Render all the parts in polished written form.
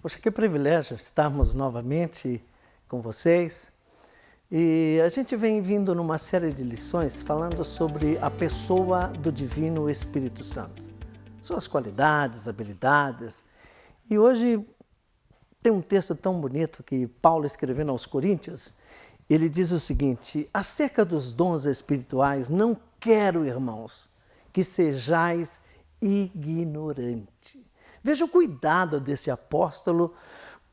Poxa, que privilégio estarmos novamente com vocês. E a gente vem vindo numa série de lições falando sobre a pessoa do Divino Espírito Santo, suas qualidades, habilidades. E hoje tem um texto tão bonito que Paulo escrevendo aos Coríntios, ele diz o seguinte: acerca dos dons espirituais, não quero, irmãos, que sejais ignorantes. Veja o cuidado desse apóstolo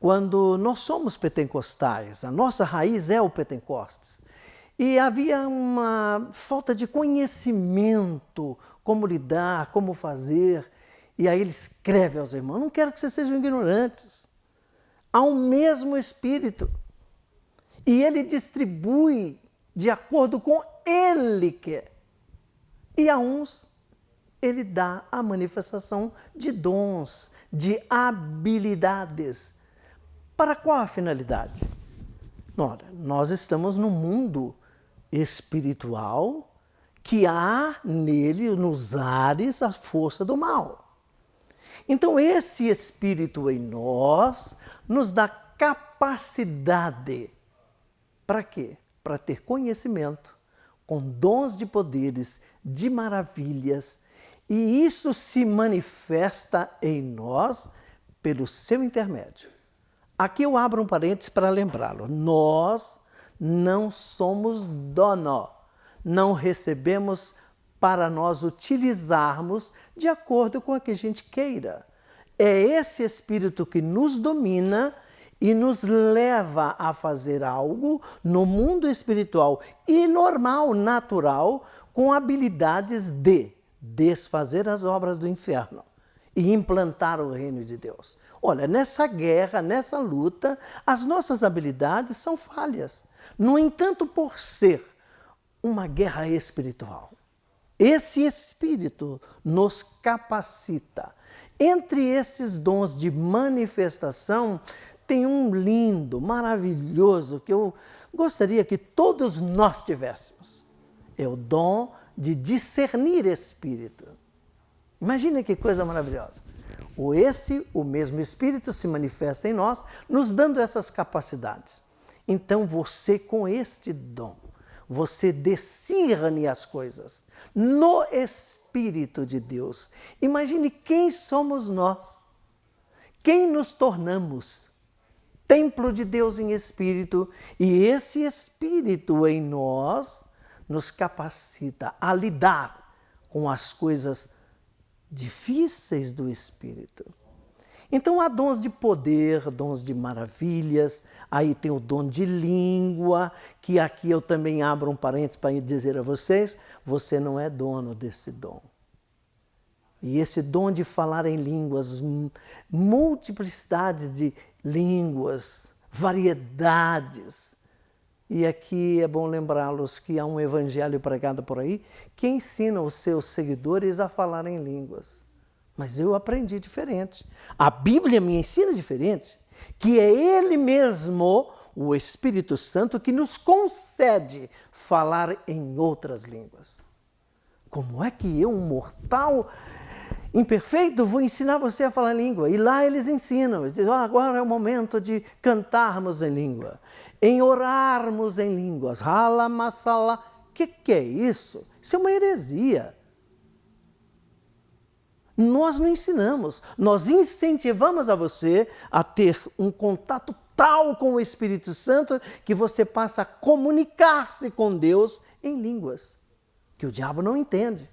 quando nós somos pentecostais. A nossa raiz é o Pentecostes. E havia uma falta de conhecimento, como lidar, como fazer. E aí ele escreve aos irmãos: não quero que vocês sejam ignorantes. Há um mesmo Espírito. E ele distribui de acordo com ele quer. E a uns ele dá a manifestação de dons, de habilidades. Para qual a finalidade? Ora, nós estamos num mundo espiritual que há nele, nos ares, a força do mal. Então, esse Espírito em nós nos dá capacidade. Para quê? Para ter conhecimento, com dons de poderes, de maravilhas. E isso se manifesta em nós pelo seu intermédio. Aqui eu abro um parênteses para lembrá-lo. Nós não somos dono, não recebemos para nós utilizarmos de acordo com o que a gente queira. É esse Espírito que nos domina e nos leva a fazer algo no mundo espiritual e normal, natural, com habilidades de desfazer as obras do inferno e implantar o reino de Deus. Olha, nessa guerra, nessa luta, as nossas habilidades são falhas. No entanto, por ser uma guerra espiritual, esse Espírito nos capacita. Entre esses dons de manifestação, tem um lindo, maravilhoso, que eu gostaria que todos nós tivéssemos. É o dom de discernir espírito. Imagina que coisa maravilhosa. O mesmo Espírito se manifesta em nós, nos dando essas capacidades. Então você, com este dom, você discerne as coisas no Espírito de Deus. Imagine quem somos nós, quem nos tornamos. Templo de Deus em Espírito, e esse Espírito em nós nos capacita a lidar com as coisas difíceis do Espírito. Então há dons de poder, dons de maravilhas, aí tem o dom de língua, que aqui eu também abro um parênteses para dizer a vocês, você não é dono desse dom. E esse dom de falar em línguas, multiplicidades de línguas, variedades. E aqui é bom lembrá-los que há um evangelho pregado por aí que ensina os seus seguidores a falar em línguas. Mas eu aprendi diferente. A Bíblia me ensina diferente, que é Ele mesmo, o Espírito Santo, que nos concede falar em outras línguas. Como é que eu, um mortal imperfeito, vou ensinar você a falar língua? E lá eles ensinam, eles dizem: agora é o momento de cantarmos em língua, em orarmos em línguas. Hala masala. Que é isso? Isso é uma heresia. Nós não ensinamos, nós incentivamos a você a ter um contato tal com o Espírito Santo que você passa a comunicar-se com Deus em línguas, que o diabo não entende,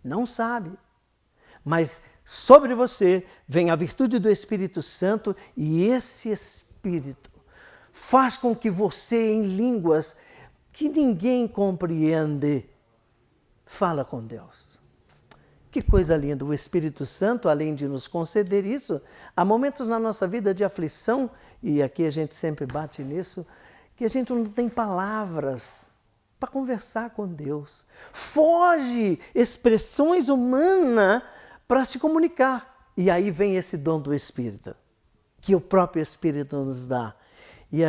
não sabe. Mas sobre você vem a virtude do Espírito Santo, e esse Espírito faz com que você, em línguas que ninguém compreende, fala com Deus. Que coisa linda! O Espírito Santo, além de nos conceder isso, há momentos na nossa vida de aflição, e aqui a gente sempre bate nisso, que a gente não tem palavras para conversar com Deus. Foge expressões humanas para se comunicar. E aí vem esse dom do Espírito, que o próprio Espírito nos dá. E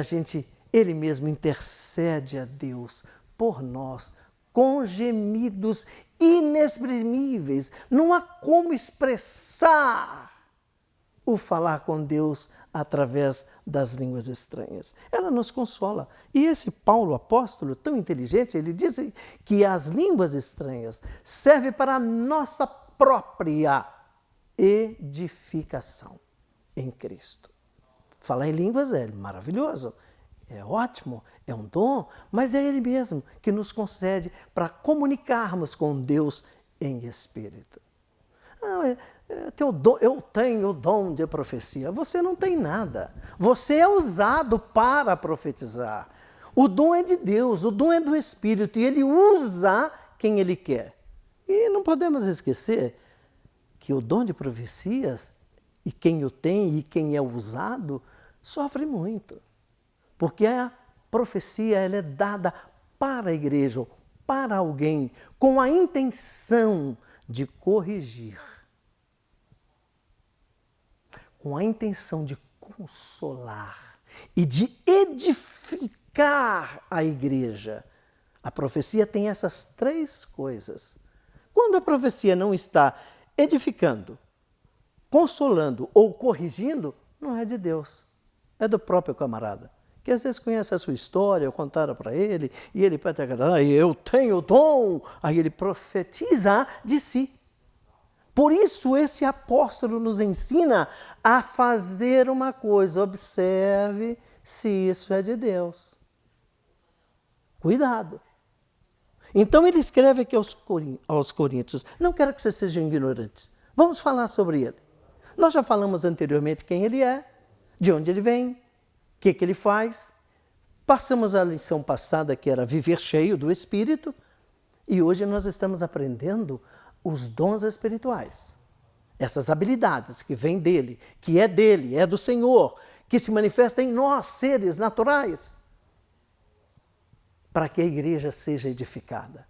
Ele mesmo intercede a Deus por nós, com gemidos inexprimíveis. Não há como expressar o falar com Deus através das línguas estranhas. Ela nos consola. E esse Paulo, apóstolo, tão inteligente, ele diz que as línguas estranhas servem para a nossa própria edificação em Cristo. Falar em línguas é maravilhoso, é ótimo, é um dom, mas é Ele mesmo que nos concede para comunicarmos com Deus em espírito. Eu tenho o dom de profecia. Você não tem nada. Você é usado para profetizar. O dom é de Deus, o dom é do Espírito e Ele usa quem Ele quer. E não podemos esquecer que o dom de profecias, e quem o tem e quem é usado, sofre muito. Porque a profecia ela é dada para a igreja, para alguém, com a intenção de corrigir, com a intenção de consolar e de edificar a igreja. A profecia tem essas três coisas. Quando a profecia não está edificando, consolando ou corrigindo, não é de Deus, é do próprio camarada, que às vezes conhece a sua história, ou contaram para ele, e ele pode agradar, eu tenho dom, aí ele profetiza de si. Por isso esse apóstolo nos ensina a fazer uma coisa, observe se isso é de Deus. Cuidado. Então ele escreve aqui aos Coríntios, não quero que vocês sejam ignorantes, vamos falar sobre ele. Nós já falamos anteriormente quem ele é, de onde ele vem, o que ele faz. Passamos a lição passada que era viver cheio do Espírito e hoje nós estamos aprendendo os dons espirituais. Essas habilidades que vêm dele, é do Senhor, que se manifestam em nós, seres naturais, para que a igreja seja edificada.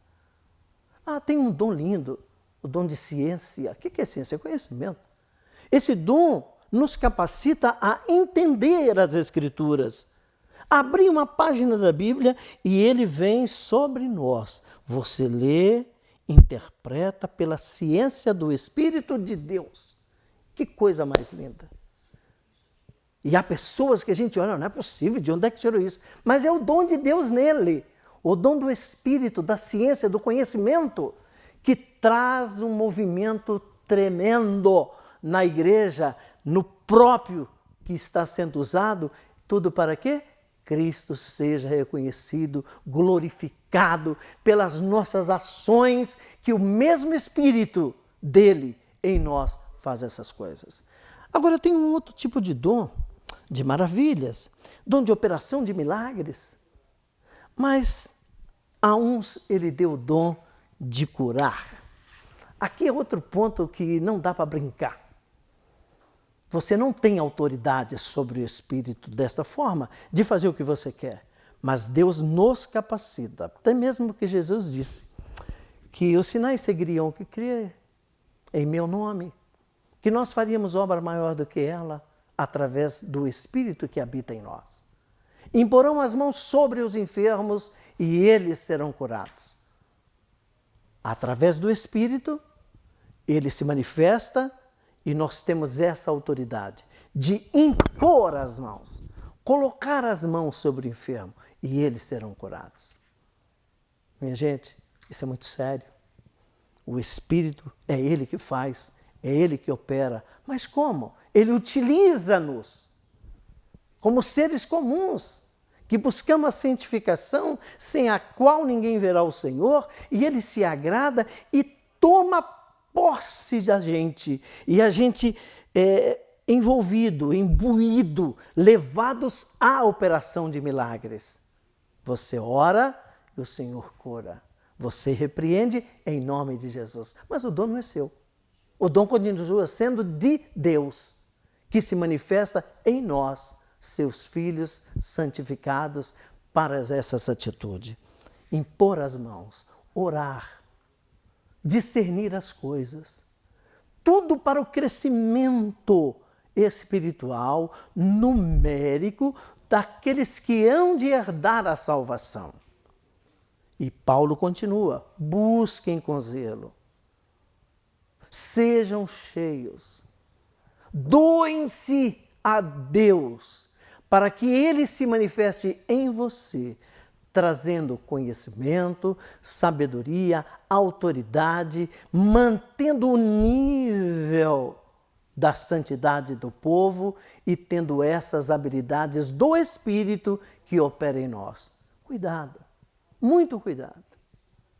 Tem um dom lindo, o dom de ciência. O que é ciência? É conhecimento. Esse dom nos capacita a entender as Escrituras. Abrir uma página da Bíblia e ele vem sobre nós. Você lê, interpreta pela ciência do Espírito de Deus. Que coisa mais linda. E há pessoas que a gente olha, não é possível, de onde é que tirou isso? Mas é o dom de Deus nele. O dom do Espírito, da ciência, do conhecimento, que traz um movimento tremendo na igreja, no próprio que está sendo usado, tudo para quê? Cristo seja reconhecido, glorificado pelas nossas ações, que o mesmo Espírito dele em nós faz essas coisas. Agora tem um outro tipo de dom, de maravilhas, dom de operação de milagres, mas a uns ele deu o dom de curar. Aqui é outro ponto que não dá para brincar. Você não tem autoridade sobre o Espírito desta forma, de fazer o que você quer. Mas Deus nos capacita. Até mesmo que Jesus disse que os sinais seguiriam o que crer em meu nome. Que nós faríamos obra maior do que ela, através do Espírito que habita em nós. Imporão as mãos sobre os enfermos e eles serão curados. Através do Espírito, ele se manifesta. E nós temos essa autoridade de impor as mãos, colocar as mãos sobre o enfermo e eles serão curados. Minha gente, isso é muito sério. O Espírito é Ele que faz, é Ele que opera. Mas como? Ele utiliza-nos como seres comuns, que buscamos a santificação, sem a qual ninguém verá o Senhor, e Ele se agrada e toma posse da gente, e a gente é envolvido, imbuído, levados à operação de milagres. Você ora e o Senhor cura. Você repreende em nome de Jesus. Mas o dom não é seu. O dom continua sendo de Deus, que se manifesta em nós, seus filhos santificados, para essas atitudes. Impor as mãos, orar, discernir as coisas, tudo para o crescimento espiritual, numérico, daqueles que hão de herdar a salvação. E Paulo continua, busquem com zelo, sejam cheios Doem-se a Deus, para que Ele se manifeste em você, trazendo conhecimento, sabedoria, autoridade, mantendo o nível da santidade do povo e tendo essas habilidades do Espírito que opera em nós. Cuidado, muito cuidado.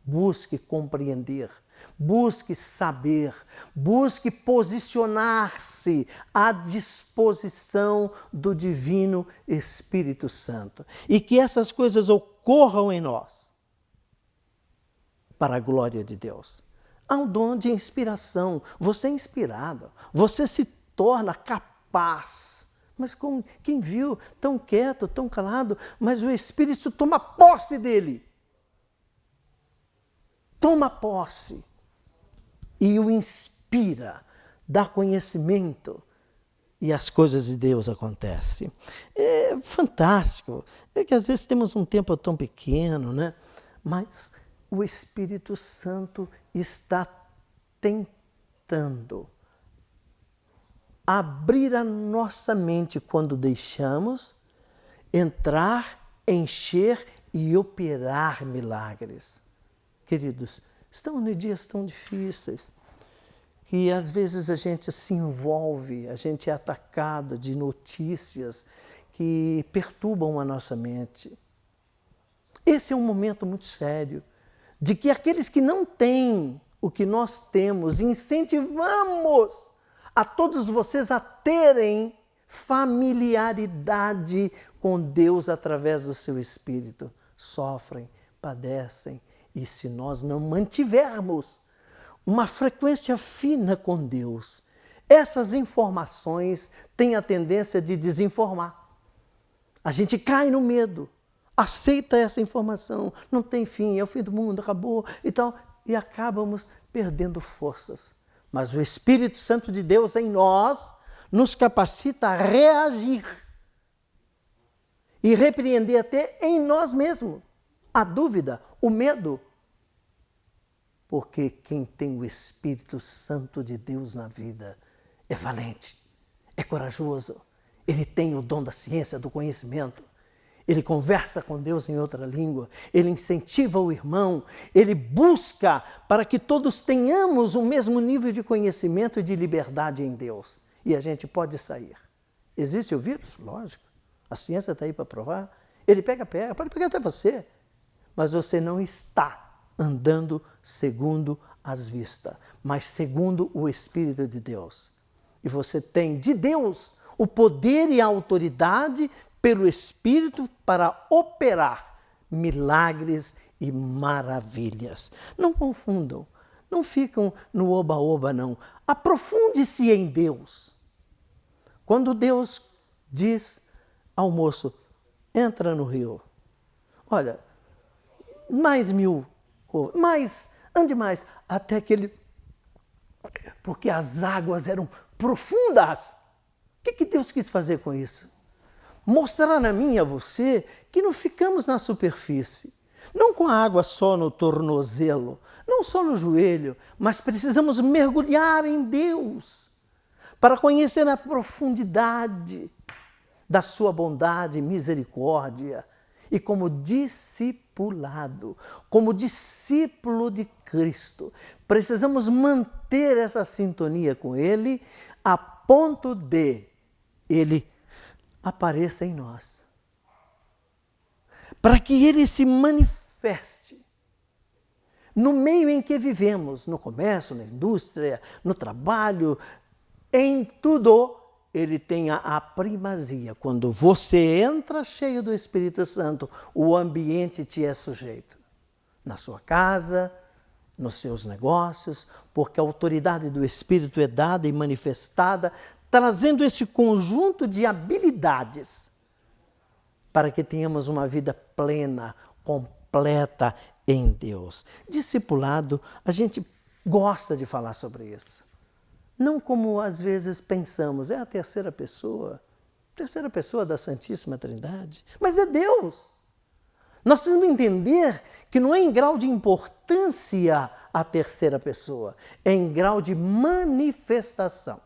Busque compreender, busque saber, busque posicionar-se à disposição do Divino Espírito Santo. E que essas coisas ocorram em nós, para a glória de Deus. Há um dom de inspiração, você é inspirado, você se torna capaz. Mas quem viu, tão quieto, tão calado, mas o Espírito toma posse dele. Toma posse e o inspira, dá conhecimento e as coisas de Deus acontecem. É fantástico. É que às vezes temos um tempo tão pequeno, né? Mas o Espírito Santo está tentando abrir a nossa mente quando deixamos entrar, encher e operar milagres. Queridos, estamos em dias tão difíceis que às vezes a gente se envolve, a gente é atacado de notícias que perturbam a nossa mente. Esse é um momento muito sério, de que aqueles que não têm o que nós temos, incentivamos a todos vocês a terem familiaridade com Deus através do seu Espírito. Sofrem, padecem. E se nós não mantivermos uma frequência fina com Deus, essas informações têm a tendência de desinformar. A gente cai no medo, aceita essa informação, não tem fim, é o fim do mundo, acabou e tal, e acabamos perdendo forças. Mas o Espírito Santo de Deus em nós nos capacita a reagir e repreender até em nós mesmos a dúvida, o medo. Porque quem tem o Espírito Santo de Deus na vida é valente, é corajoso, ele tem o dom da ciência, do conhecimento, ele conversa com Deus em outra língua, ele incentiva o irmão, ele busca para que todos tenhamos o mesmo nível de conhecimento e de liberdade em Deus. E a gente pode sair. Existe o vírus? Lógico. A ciência está aí para provar. Ele pega, pode pegar até você. Mas você não está andando segundo as vistas, mas segundo o Espírito de Deus. E você tem de Deus o poder e a autoridade pelo Espírito para operar milagres e maravilhas. Não confundam, não ficam no oba-oba, não. Aprofunde-se em Deus. Quando Deus diz ao moço, entra no rio, olha, mais 1000, ande mais, até que ele... Porque as águas eram profundas. O que Deus quis fazer com isso? Mostrar a mim e a você que não ficamos na superfície, não com a água só no tornozelo, não só no joelho, mas precisamos mergulhar em Deus para conhecer a profundidade da sua bondade e misericórdia. E como discipulado, como discípulo de Cristo, precisamos manter essa sintonia com Ele a ponto de Ele apareça em nós. Para que Ele se manifeste no meio em que vivemos, no comércio, na indústria, no trabalho, em tudo. Ele tem a primazia. Quando você entra cheio do Espírito Santo, o ambiente te é sujeito. Na sua casa, nos seus negócios, porque a autoridade do Espírito é dada e manifestada, trazendo esse conjunto de habilidades para que tenhamos uma vida plena, completa em Deus. Discipulado, a gente gosta de falar sobre isso. Não como às vezes pensamos, é a terceira pessoa da Santíssima Trindade, mas é Deus. Nós precisamos entender que não é em grau de importância a terceira pessoa, é em grau de manifestação.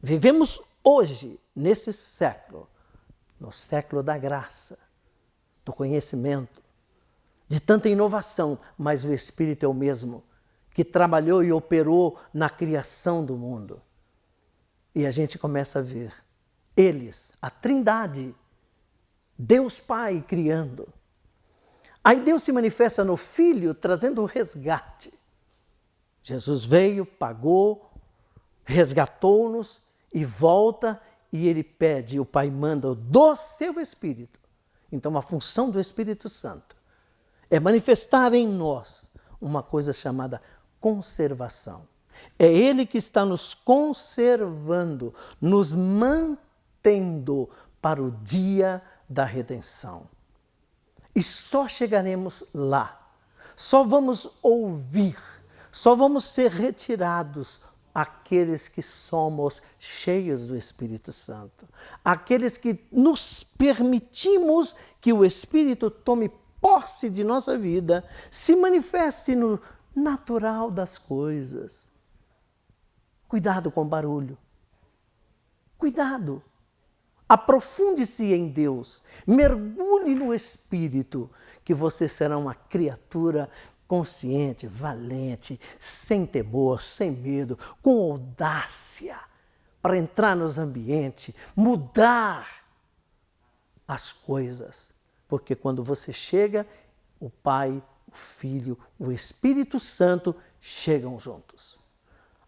Vivemos hoje, nesse século, no século da graça, do conhecimento, de tanta inovação, mas o Espírito é o mesmo que trabalhou e operou na criação do mundo. E a gente começa a ver eles, a Trindade, Deus Pai criando. Aí Deus se manifesta no Filho, trazendo o resgate. Jesus veio, pagou, resgatou-nos e volta, e Ele pede, o Pai manda do seu Espírito. Então a função do Espírito Santo é manifestar em nós uma coisa chamada conservação. É Ele que está nos conservando, nos mantendo para o dia da redenção. E só chegaremos lá, só vamos ouvir, só vamos ser retirados aqueles que somos cheios do Espírito Santo, aqueles que nos permitimos que o Espírito tome posse de nossa vida, se manifeste no natural das coisas. Cuidado com o barulho. Cuidado. Aprofunde-se em Deus. Mergulhe no Espírito, que você será uma criatura consciente, valente, sem temor, sem medo, com audácia, para entrar nos ambientes, mudar as coisas. Porque quando você chega, o Pai, o Filho, o Espírito Santo chegam juntos.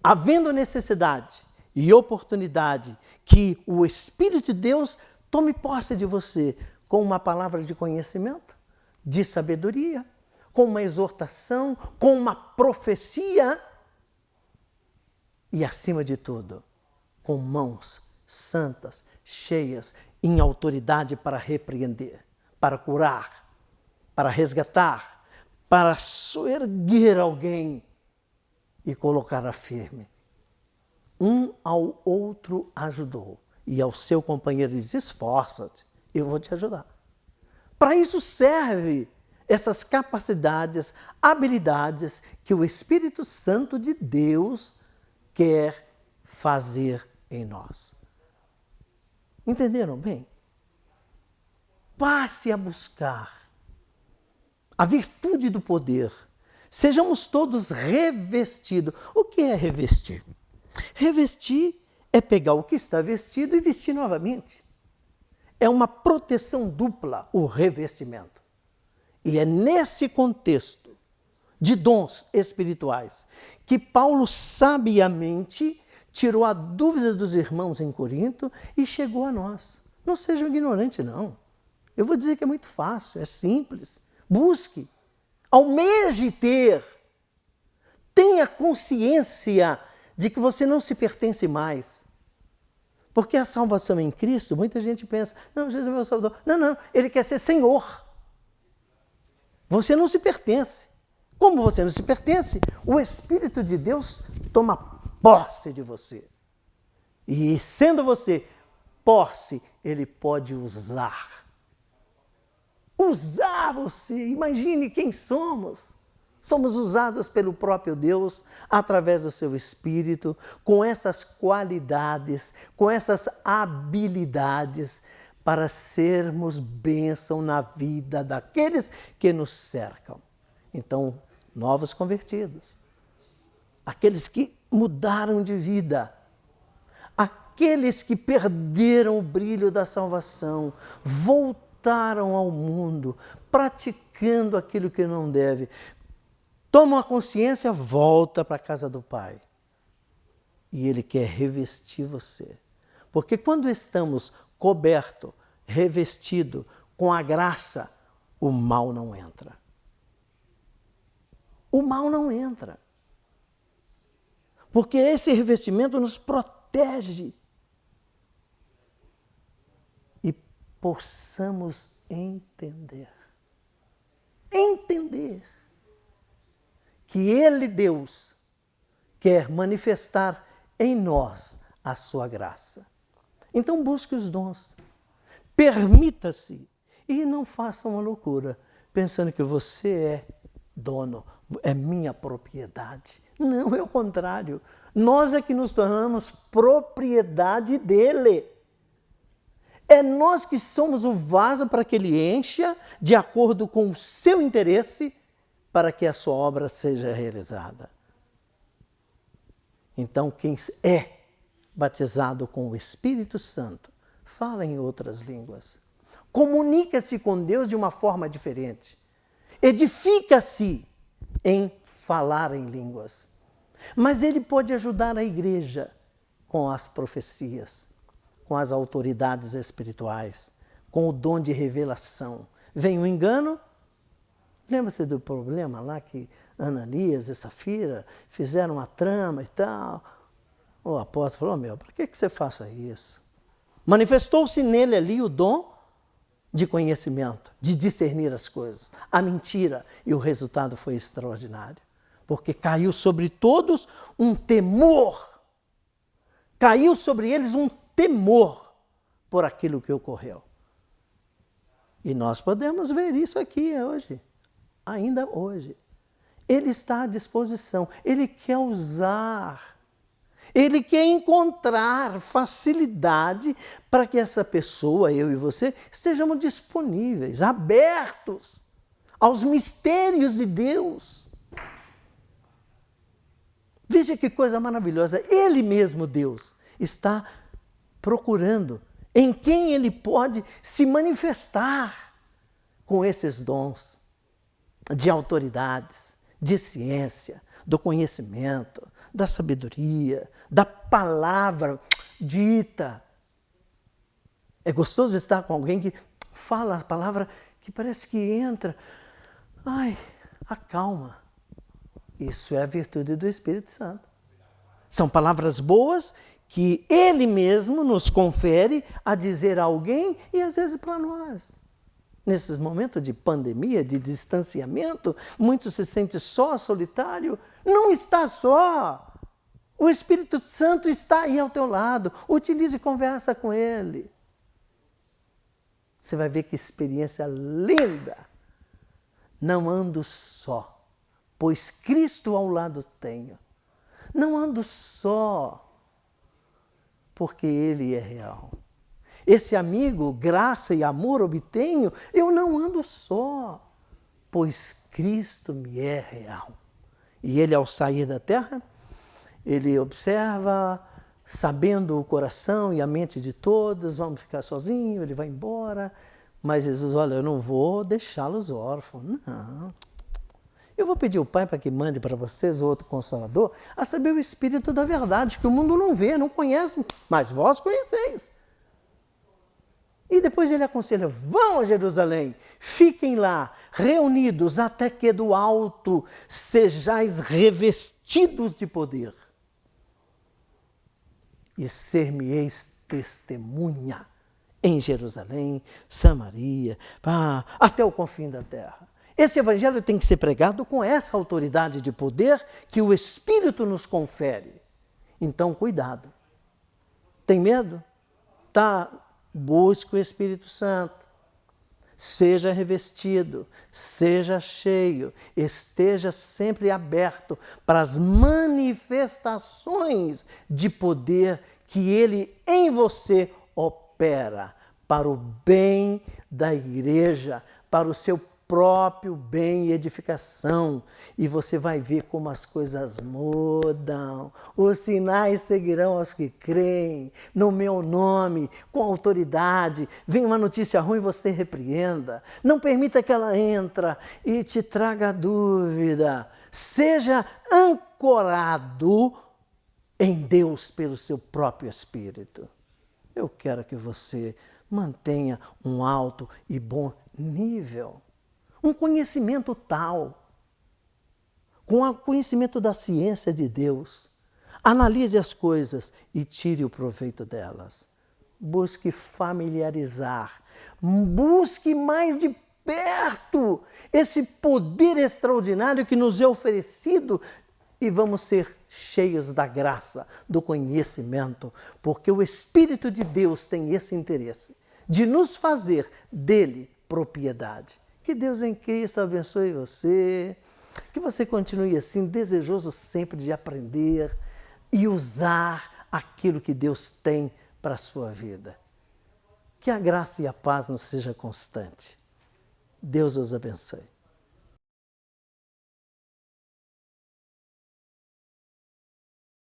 Havendo necessidade e oportunidade que o Espírito de Deus tome posse de você com uma palavra de conhecimento, de sabedoria, com uma exortação, com uma profecia e, acima de tudo, com mãos santas, cheias, em autoridade para repreender, para curar, para resgatar, para soerguer alguém e colocar a firme. Um ao outro ajudou. E ao seu companheiro diz, esforça-te, eu vou te ajudar. Para isso serve essas capacidades, habilidades que o Espírito Santo de Deus quer fazer em nós. Entenderam bem? Passe a buscar a virtude do poder. Sejamos todos revestidos. O que é revestir? Revestir é pegar o que está vestido e vestir novamente. É uma proteção dupla, o revestimento. E é nesse contexto de dons espirituais que Paulo sabiamente tirou a dúvida dos irmãos em Corinto e chegou a nós. Não sejam ignorantes, não. Eu vou dizer que é muito fácil, é simples. Busque, almeje ter, tenha consciência de que você não se pertence mais. Porque a salvação em Cristo, muita gente pensa, não, Jesus é meu Salvador. Não, não, Ele quer ser Senhor. Você não se pertence. Como você não se pertence, o Espírito de Deus toma posse de você. E sendo você posse, Ele pode usar. Usar você. Imagine quem somos. Somos usados pelo próprio Deus através do seu Espírito, com essas qualidades, com essas habilidades, para sermos bênção na vida daqueles que nos cercam. Então, novos convertidos, aqueles que mudaram de vida, aqueles que perderam o brilho da salvação, voltaram ao mundo, praticando aquilo que não deve, tomam a consciência, volta para a casa do Pai. E Ele quer revestir você. Porque quando estamos coberto, revestido com a graça, o mal não entra. O mal não entra. Porque esse revestimento nos protege. E possamos entender. Entender que Ele, Deus, quer manifestar em nós a sua graça. Então busque os dons, permita-se e não faça uma loucura, pensando que você é dono, é minha propriedade. Não, é o contrário. Nós é que nos tornamos propriedade dele. É nós que somos o vaso para que ele encha de acordo com o seu interesse para que a sua obra seja realizada. Então, quem é batizado com o Espírito Santo, fala em outras línguas. Comunica-se com Deus de uma forma diferente. Edifica-se em falar em línguas. Mas ele pode ajudar a igreja com as profecias, com as autoridades espirituais, com o dom de revelação. Vem o engano? Lembra-se do problema lá que Ananias e Safira fizeram uma trama e tal? O apóstolo falou, para que você faça isso? Manifestou-se nele ali o dom de conhecimento, de discernir as coisas, a mentira, e o resultado foi extraordinário. Porque caiu sobre todos um temor. Caiu sobre eles um temor por aquilo que ocorreu. E nós podemos ver isso aqui hoje, ainda hoje. Ele está à disposição, ele quer usar, ele quer encontrar facilidade para que essa pessoa, eu e você, estejamos disponíveis, abertos aos mistérios de Deus. Veja que coisa maravilhosa, ele mesmo, Deus, está procurando em quem ele pode se manifestar com esses dons de autoridades, de ciência, do conhecimento, da sabedoria, da palavra dita. É gostoso estar com alguém que fala a palavra que parece que entra, acalma. Isso é a virtude do Espírito Santo. São palavras boas que ele mesmo nos confere a dizer a alguém e às vezes para nós. Nesses momentos de pandemia, de distanciamento, muitos se sentem só, solitário. Não está só. O Espírito Santo está aí ao teu lado. Utilize e conversa com ele. Você vai ver que experiência linda. Não ando só, pois Cristo ao lado tenho. Não ando só, porque Ele é real. Esse amigo, graça e amor obtenho, eu não ando só, pois Cristo me é real. E ele, ao sair da terra, ele observa, sabendo o coração e a mente de todos, vamos ficar sozinhos, ele vai embora. Mas Jesus, olha, eu não vou deixá-los órfãos, não. Eu vou pedir ao Pai para que mande para vocês outro Consolador, a saber o Espírito da verdade, que o mundo não vê, não conhece, mas vós conheceis. E depois ele aconselha, vão a Jerusalém, fiquem lá, reunidos, até que do alto sejais revestidos de poder. E ser-me-eis testemunha em Jerusalém, Samaria, até o confim da terra. Esse evangelho tem que ser pregado com essa autoridade de poder que o Espírito nos confere. Então, cuidado. Tem medo? Busque o Espírito Santo. Seja revestido, seja cheio, esteja sempre aberto para as manifestações de poder que Ele em você opera para o bem da igreja, para o seu próprio bem e edificação. E você vai ver como as coisas mudam. Os sinais seguirão aos que creem. No meu nome, com autoridade. Vem uma notícia ruim, você repreenda. Não permita que ela entre e te traga dúvida. Seja ancorado em Deus pelo seu próprio Espírito. Eu quero que você mantenha um alto e bom nível. Um conhecimento tal, com o conhecimento da ciência de Deus. Analise as coisas e tire o proveito delas. Busque familiarizar, busque mais de perto esse poder extraordinário que nos é oferecido e vamos ser cheios da graça, do conhecimento, porque o Espírito de Deus tem esse interesse de nos fazer dele propriedade. Que Deus em Cristo abençoe você, Que você continue assim, desejoso sempre de aprender e usar aquilo que Deus tem para a sua vida. Que a graça e a paz nos seja constante. Deus os abençoe.